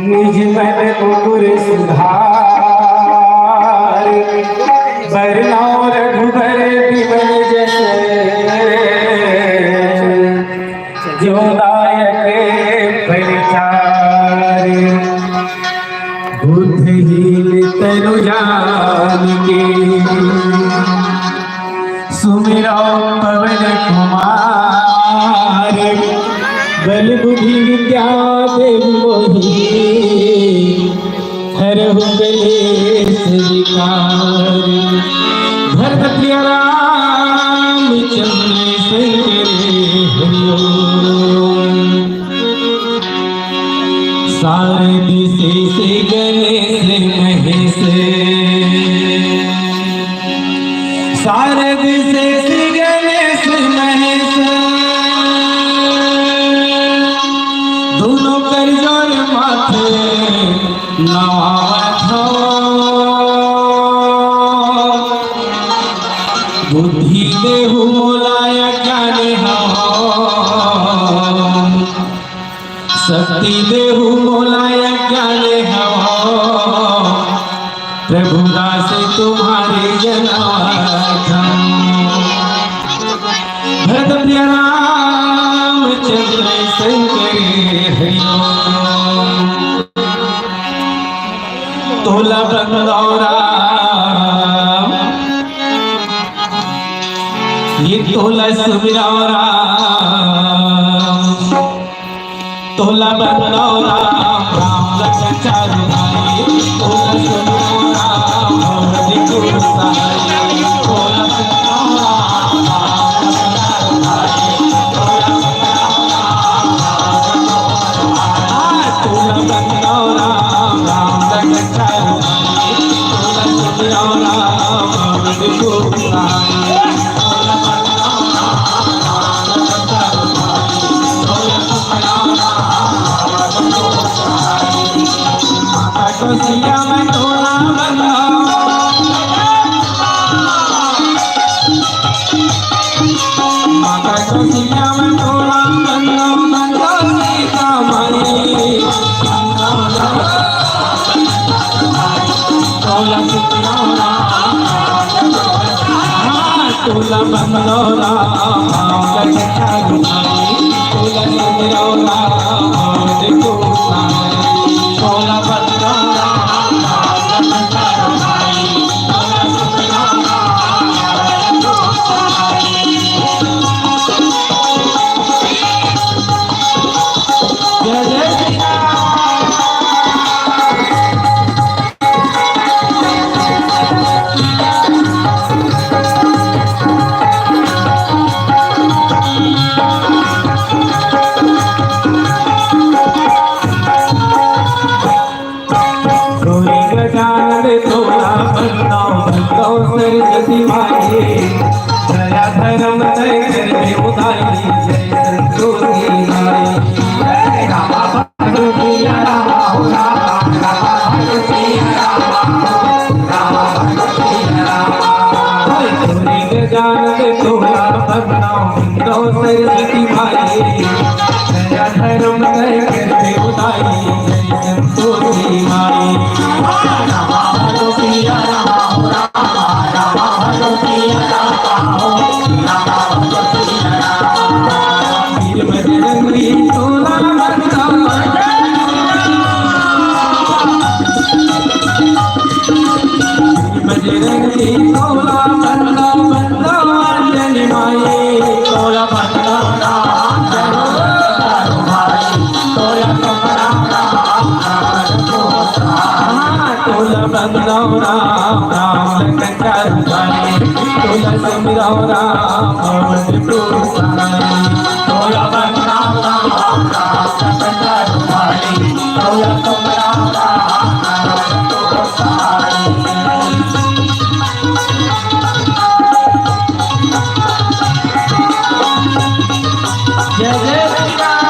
निज मन मुकुर सुधार बरनौ रघुबर विमल जस जो दायक परिचार बुद्धिहीन तनु जानिके सुमिरौ पवन कुमार बल बुद्धि विद्या देव मोहि हरहु कलेश विकार भरत प्रिय राम चंद्र हरिओ सारथि शेष गणेश महेश सारथि शेष गणेश महेश दोनों कर जोर माथे नवावत बुद्धि देहु मोलाया ज्ञान शक्ति देहु मोलाया ज्ञान प्रभुदास तुम्हारे जनार्दन भरत प्रिय राम चंद्र शंकर हरिओ तोला बंदौरा ये तोला सुमिरौरा तोला बंदौरा राम लखन चारु भाई तोला सुमिरौरा भगवती गुरु सहाय तोला बंदौरा तुला सुमिरौरा तुला बंदौरा गंगा रुमाई तुला सुमिरौरा देखो तुला बंदौरा गंगा रुमाई तुला सुमिरौरा जय जय श्री सरस्वती माए दया धर्म दय करके उदारी जय संतोषी माए जय रामा भगवती रामा हो रामा रामा भगवती रामा भगवती रामा तोरे गजान के तोला बदनाम दो सरस्वती माए दया धर्म दय करके उदारी जय संतोषी माए रामा भगवती रामा हो रामा रामा भगवती रामा हो रामा भगवती रामा वीर बजरंगी तोला बंदौरा बजरंगी तोला बंदौरा अंजलि माए तोला बंदौरा तोला बंदौरा राम गंगा रुमाई तोला सुमिरौरा भवन पुरसाई तोला बंदौरा राम गंगा रुमाई तोला सुमिरौरा भवन पुरसाई जय जय श्री राम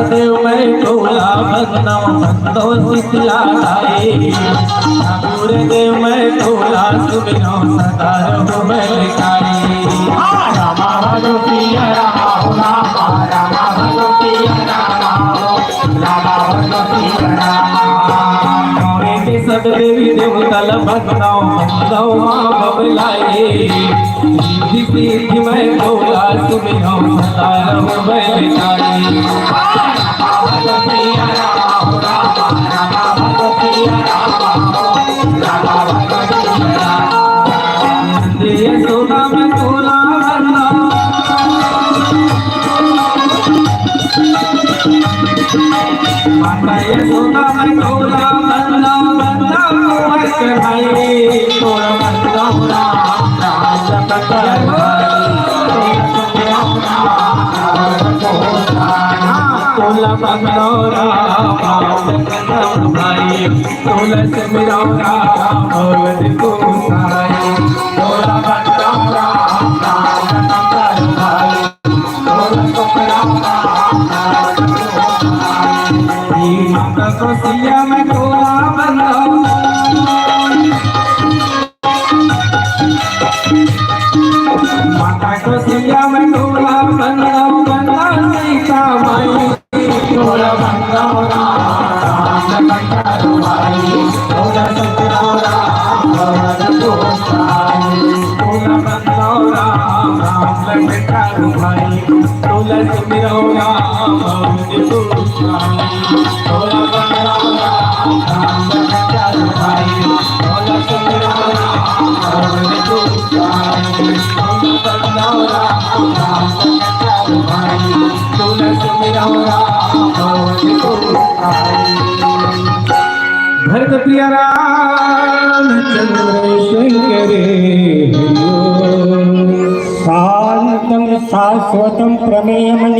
देव मैं तोला बदनाम बंदो शीतला लाए ठाकुर देव मैं तोला सुमिरौ सदा रहो बलकारी रामा भगवती रामा हो रामा रामा भगवती रामा हो रामा भगवती रामा गौरे के सब देवी देवतल बदनाम बंदो बबलाए रिद्धि सिद्धि मैं तोला सुमिरौ सदा रहो बलकारी सोना में तोला माता ये सोना में तोला बंदा बंदा भाई तोला बंदौरा तोला बंदौरा भाई तोला सुमिरौरा भवन पुरसाई तोला बंदौरा भाई तोला सुमिरौरा माता को सिया में तोला बंदौरा माता को सिया में तोला बंदा सीता माई तोला बंदौरा गंगा रुमाई तोला सुमिरौरा भवन पुरसाई तोला बंदौरा गंगा रुमाई तोला सुमिरौरा भवन पुरसाई तोला बंदौरा गंगा रुमाई तोला सुमिरौरा भवन पुरसाई तोला बंदौरा गंगा रुमाई तोला सुमिरौरा भवन पुरसाई भरत प्रिय रामचंद्र शंकरे शांतं शाश्वतं प्रमेयम्